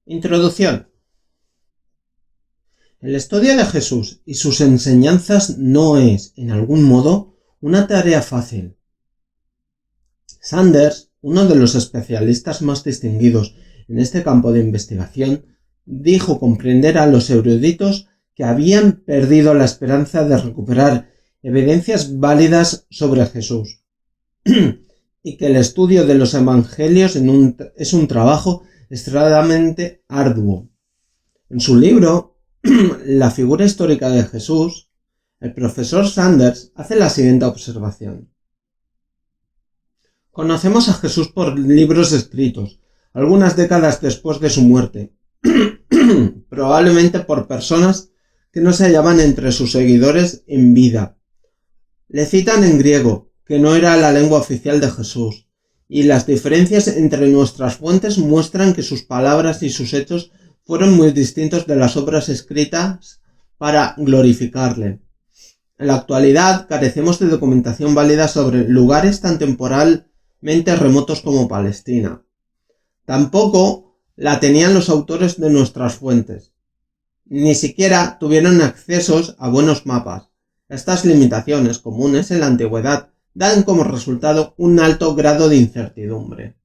Introducción. El estudio de Jesús y sus enseñanzas no es, en algún modo, una tarea fácil. Sanders, uno de los especialistas más distinguidos en este campo de investigación, dijo comprender a los eruditos que habían perdido la esperanza de recuperar evidencias válidas sobre Jesús y que el estudio de los evangelios es un trabajo extremadamente arduo. En su libro La figura histórica de Jesús, el profesor Sanders hace la siguiente observación. Conocemos a Jesús por libros escritos, algunas décadas después de su muerte, probablemente por personas que no se hallaban entre sus seguidores en vida. Le citan en griego, que no era la lengua oficial de Jesús, y las diferencias entre nuestras fuentes muestran que sus palabras y sus hechos fueron muy distintos de las obras escritas para glorificarle. En la actualidad carecemos de documentación válida sobre lugares tan temporalmente remotos como Palestina. Tampoco la tenían los autores de nuestras fuentes. Ni siquiera tuvieron accesos a buenos mapas. Estas limitaciones, comunes en la antigüedad, dan como resultado un alto grado de incertidumbre.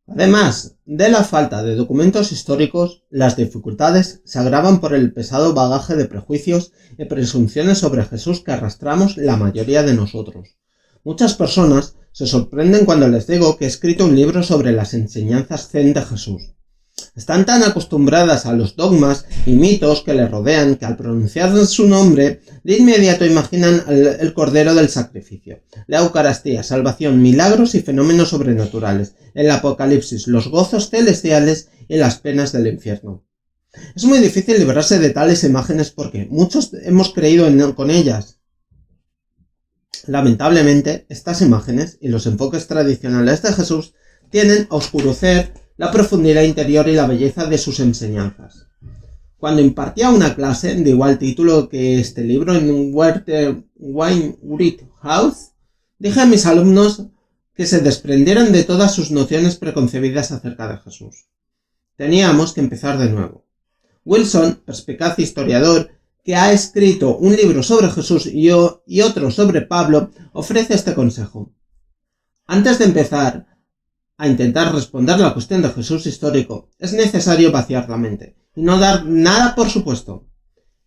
Además de la falta de documentos históricos, las dificultades se agravan por el pesado bagaje de prejuicios y presunciones sobre Jesús que arrastramos la mayoría de nosotros. Muchas personas se sorprenden cuando les digo que he escrito un libro sobre las enseñanzas zen de Jesús. Están tan acostumbradas a los dogmas y mitos que le rodean que al pronunciar su nombre de inmediato imaginan el cordero del sacrificio, la Eucaristía, salvación, milagros y fenómenos sobrenaturales, el apocalipsis, los gozos celestiales y las penas del infierno. Es muy difícil librarse de tales imágenes porque muchos hemos creído con ellas. Lamentablemente, estas imágenes y los enfoques tradicionales de Jesús tienden a oscurecer la profundidad interior y la belleza de sus enseñanzas. Cuando impartía una clase de igual título que este libro en Wainwright House, dije a mis alumnos que se desprendieran de todas sus nociones preconcebidas acerca de Jesús. Teníamos que empezar de nuevo. Wilson, perspicaz historiador, que ha escrito un libro sobre Jesús y otro sobre Pablo, ofrece este consejo. Antes de empezar a intentar responder la cuestión de Jesús histórico, es necesario vaciar la mente y no dar nada por supuesto.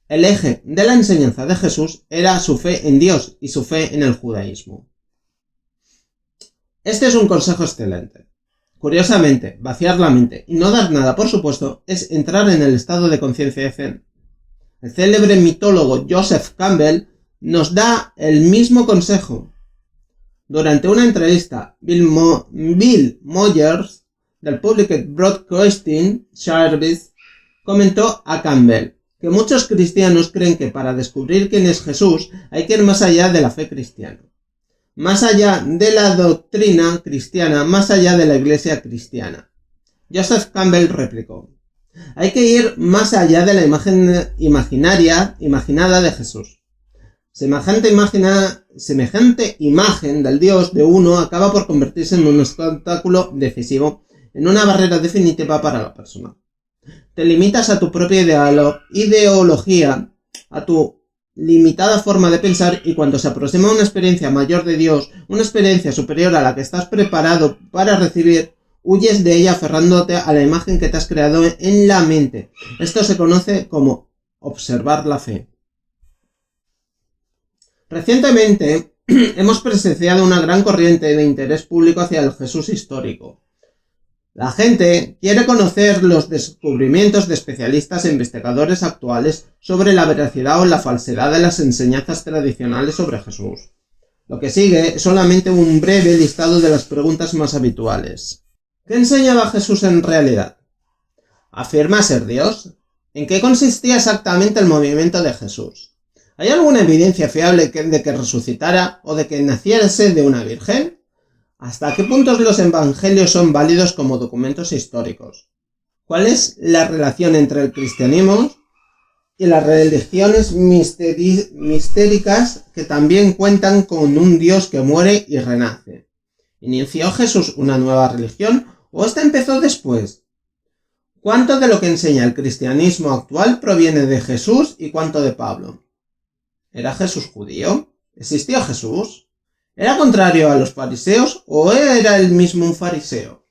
El eje de la enseñanza de Jesús era su fe en Dios y su fe en el judaísmo. Este es un consejo excelente. Curiosamente, vaciar la mente y no dar nada por supuesto es entrar en el estado de conciencia zen. El célebre mitólogo Joseph Campbell nos da el mismo consejo. Durante una entrevista, Bill Moyers, del Public Broadcasting Service, comentó a Campbell que muchos cristianos creen que para descubrir quién es Jesús hay que ir más allá de la fe cristiana, más allá de la doctrina cristiana, más allá de la iglesia cristiana. Joseph Campbell replicó: hay que ir más allá de la imagen imaginada de Jesús. Semejante imagen del Dios de uno acaba por convertirse en un obstáculo decisivo, en una barrera definitiva para la persona. Te limitas a tu propia ideología, a tu limitada forma de pensar, y cuando se aproxima una experiencia mayor de Dios, una experiencia superior a la que estás preparado para recibir, huyes de ella aferrándote a la imagen que te has creado en la mente. Esto se conoce como observar la fe. Recientemente hemos presenciado una gran corriente de interés público hacia el Jesús histórico. La gente quiere conocer los descubrimientos de especialistas e investigadores actuales sobre la veracidad o la falsedad de las enseñanzas tradicionales sobre Jesús. Lo que sigue es solamente un breve listado de las preguntas más habituales. ¿Qué enseñaba Jesús en realidad? ¿Afirma ser Dios? ¿En qué consistía exactamente el movimiento de Jesús? ¿Hay alguna evidencia fiable de que resucitara o de que naciese de una virgen? ¿Hasta qué puntos los evangelios son válidos como documentos históricos? ¿Cuál es la relación entre el cristianismo y las religiones mistéricas que también cuentan con un Dios que muere y renace? ¿Inició Jesús una nueva religión ¿O esta empezó después? ¿Cuánto de lo que enseña el cristianismo actual proviene de Jesús y cuánto de Pablo? ¿Era Jesús judío? ¿Existió Jesús? ¿Era contrario a los fariseos o era él mismo un fariseo?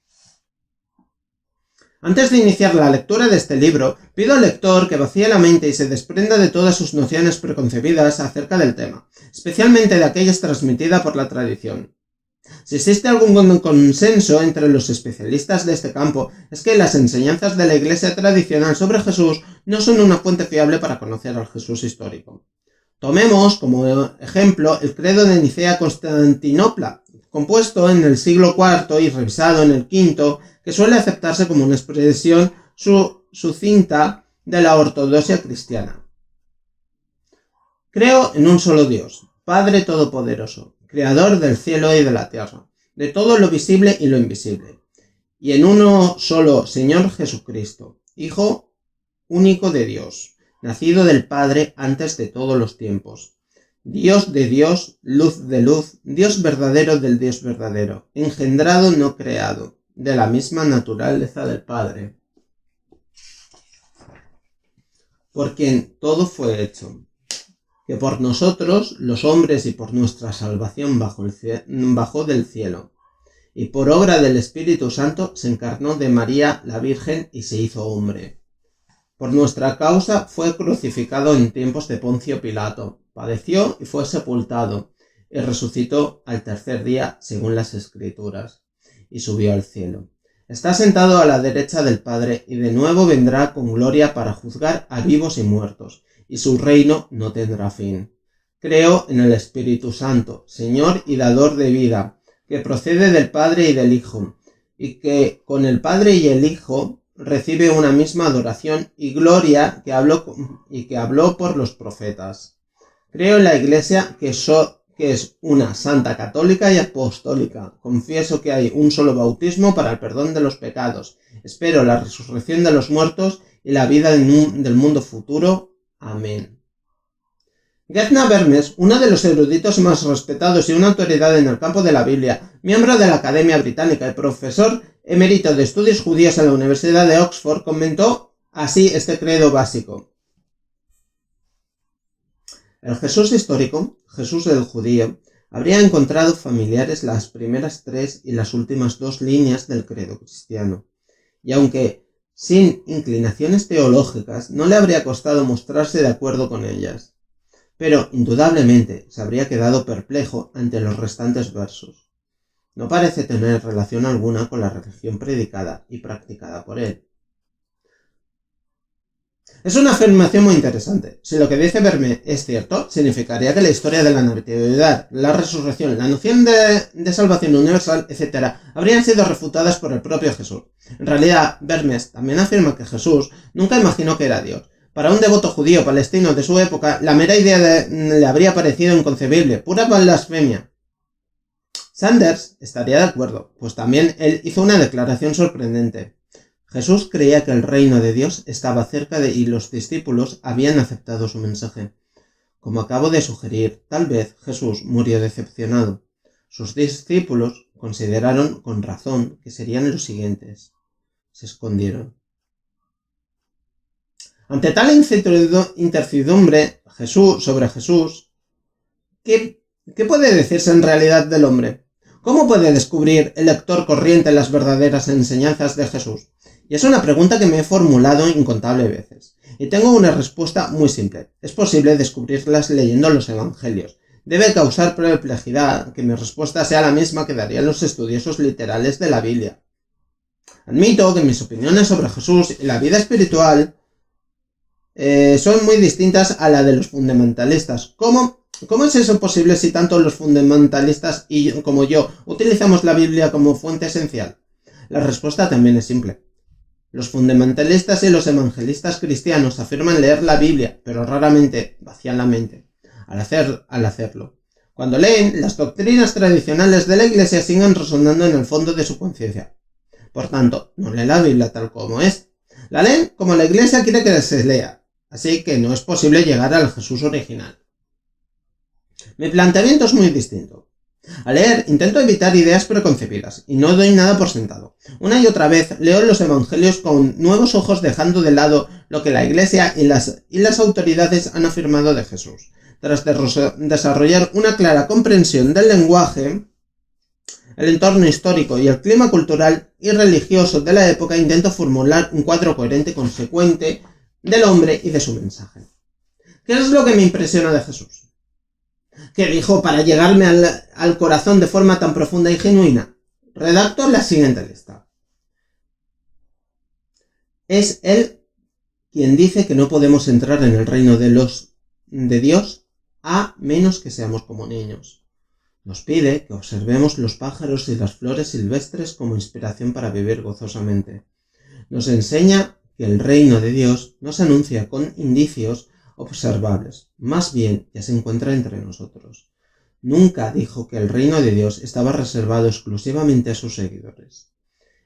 Antes de iniciar la lectura de este libro, pido al lector que vacíe la mente y se desprenda de todas sus nociones preconcebidas acerca del tema, especialmente de aquellas transmitidas por la tradición. Si existe algún consenso entre los especialistas de este campo, es que las enseñanzas de la Iglesia tradicional sobre Jesús no son una fuente fiable para conocer al Jesús histórico. Tomemos como ejemplo el credo de Nicea-Constantinopla, compuesto en el siglo IV y revisado en el V, que suele aceptarse como una expresión sucinta de la ortodoxia cristiana. Creo en un solo Dios, Padre Todopoderoso, Creador del cielo y de la tierra, de todo lo visible y lo invisible, y en uno solo Señor Jesucristo, Hijo único de Dios, nacido del Padre antes de todos los tiempos, Dios de Dios, luz de luz, Dios verdadero del Dios verdadero, engendrado no creado, de la misma naturaleza del Padre, por quien todo fue hecho, que por nosotros, los hombres, y por nuestra salvación bajó del cielo, y por obra del Espíritu Santo se encarnó de María la Virgen y se hizo hombre. Por nuestra causa fue crucificado en tiempos de Poncio Pilato, padeció y fue sepultado, y resucitó al tercer día según las Escrituras, y subió al cielo. Está sentado a la derecha del Padre, y de nuevo vendrá con gloria para juzgar a vivos y muertos, y su reino no tendrá fin. Creo en el Espíritu Santo, Señor y dador de vida, que procede del Padre y del Hijo, y que con el Padre y el Hijo recibe una misma adoración y gloria que habló por los profetas. Creo en la Iglesia que es una santa, católica y apostólica. Confieso que hay un solo bautismo para el perdón de los pecados. Espero la resurrección de los muertos y la vida del mundo futuro. Amén. Gedna Vermes, uno de los eruditos más respetados y una autoridad en el campo de la Biblia, miembro de la Academia Británica y profesor emérito de estudios judíos en la Universidad de Oxford, comentó así este credo básico. El Jesús histórico, Jesús del judío, habría encontrado familiares las primeras 3 y las últimas 2 líneas del credo cristiano, y aunque sin inclinaciones teológicas, no le habría costado mostrarse de acuerdo con ellas, pero indudablemente se habría quedado perplejo ante los restantes versos. No parece tener relación alguna con la religión predicada y practicada por él. Es una afirmación muy interesante. Si lo que dice Vermes es cierto, significaría que la historia de la natividad, la resurrección, la noción de salvación universal, etc., habrían sido refutadas por el propio Jesús. En realidad, Vermes también afirma que Jesús nunca imaginó que era Dios. Para un devoto judío palestino de su época, la mera idea le habría parecido inconcebible, pura blasfemia. Sanders estaría de acuerdo, pues también él hizo una declaración sorprendente. Jesús creía que el reino de Dios estaba cerca y los discípulos habían aceptado su mensaje. Como acabo de sugerir, tal vez Jesús murió decepcionado. Sus discípulos consideraron con razón que serían los siguientes. Se escondieron. Ante tal incertidumbre sobre Jesús, ¿qué puede decirse en realidad del hombre? ¿Cómo puede descubrir el lector corriente las verdaderas enseñanzas de Jesús? Y es una pregunta que me he formulado incontables veces. Y tengo una respuesta muy simple. Es posible descubrirlas leyendo los evangelios. Debe causar perplejidad que mi respuesta sea la misma que darían los estudiosos literales de la Biblia. Admito que mis opiniones sobre Jesús y la vida espiritual son muy distintas a la de los fundamentalistas. ¿Cómo es eso posible si tanto los fundamentalistas como yo utilizamos la Biblia como fuente esencial? La respuesta también es simple. Los fundamentalistas y los evangelistas cristianos afirman leer la Biblia, pero raramente vacían la mente al hacerlo. Cuando leen, las doctrinas tradicionales de la Iglesia siguen resonando en el fondo de su conciencia. Por tanto, no leen la Biblia tal como es. La leen como la Iglesia quiere que se lea, así que no es posible llegar al Jesús original. Mi planteamiento es muy distinto. Al leer, intento evitar ideas preconcebidas, y no doy nada por sentado. Una y otra vez leo los evangelios con nuevos ojos, dejando de lado lo que la Iglesia y las autoridades han afirmado de Jesús. Tras desarrollar una clara comprensión del lenguaje, el entorno histórico y el clima cultural y religioso de la época, intento formular un cuadro coherente y consecuente del hombre y de su mensaje. ¿Qué es lo que me impresiona de Jesús? ¿Qué dijo para llegarme al corazón de forma tan profunda y genuina? Redacto la siguiente lista. Es él quien dice que no podemos entrar en el reino de Dios a menos que seamos como niños. Nos pide que observemos los pájaros y las flores silvestres como inspiración para vivir gozosamente. Nos enseña que el reino de Dios no se anuncia con indicios observables, más bien ya se encuentra entre nosotros. Nunca dijo que el reino de Dios estaba reservado exclusivamente a sus seguidores.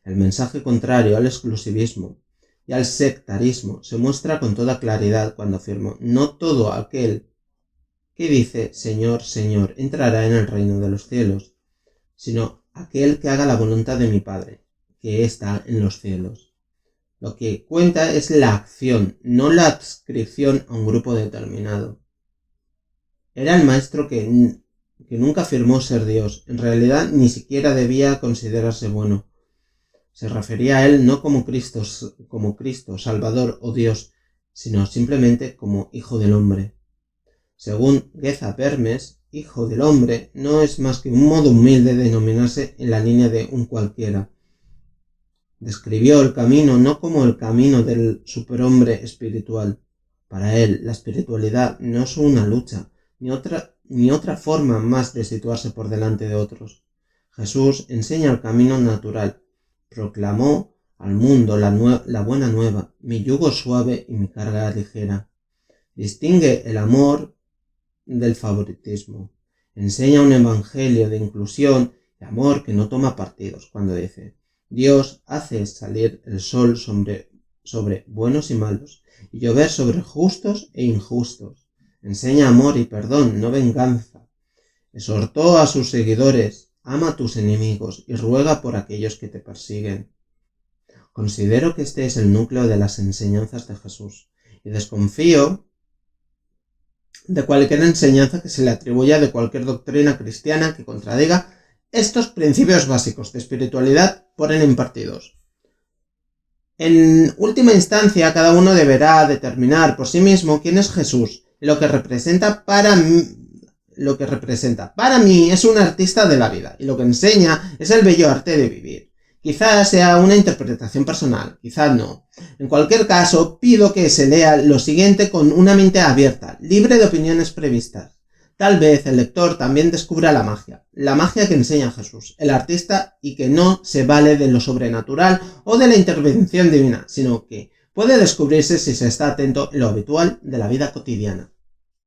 El mensaje contrario al exclusivismo y al sectarismo se muestra con toda claridad cuando afirmó: no todo aquel que dice Señor, Señor entrará en el reino de los cielos, sino aquel que haga la voluntad de mi Padre, que está en los cielos. Lo que cuenta es la acción, no la adscripción a un grupo determinado. Era el maestro que nunca afirmó ser Dios. En realidad ni siquiera debía considerarse bueno. Se refería a él no como Cristo, Salvador o Dios, sino simplemente como Hijo del Hombre. Según Geza Vermes, Hijo del Hombre no es más que un modo humilde de denominarse en la línea de un cualquiera. Describió el camino no como el camino del superhombre espiritual. Para él, la espiritualidad no es una lucha, ni otra forma más de situarse por delante de otros. Jesús enseña el camino natural. Proclamó al mundo la buena nueva: mi yugo es suave y mi carga ligera. Distingue el amor del favoritismo. Enseña un evangelio de inclusión y amor que no toma partidos cuando dice: Dios hace salir el sol sobre buenos y malos, y llover sobre justos e injustos. Enseña amor y perdón, no venganza. Exhortó a sus seguidores: ama a tus enemigos y ruega por aquellos que te persiguen. Considero que este es el núcleo de las enseñanzas de Jesús, y desconfío de cualquier enseñanza que se le atribuya de cualquier doctrina cristiana que contradiga estos principios básicos de espiritualidad por él impartidos. En última instancia, cada uno deberá determinar por sí mismo quién es Jesús, lo que representa para mí es un artista de la vida, y lo que enseña es el bello arte de vivir. Quizás sea una interpretación personal, quizás no. En cualquier caso, pido que se lea lo siguiente con una mente abierta, libre de opiniones previstas. Tal vez el lector también descubra la magia que enseña Jesús, el artista, y que no se vale de lo sobrenatural o de la intervención divina, sino que puede descubrirse si se está atento en lo habitual de la vida cotidiana.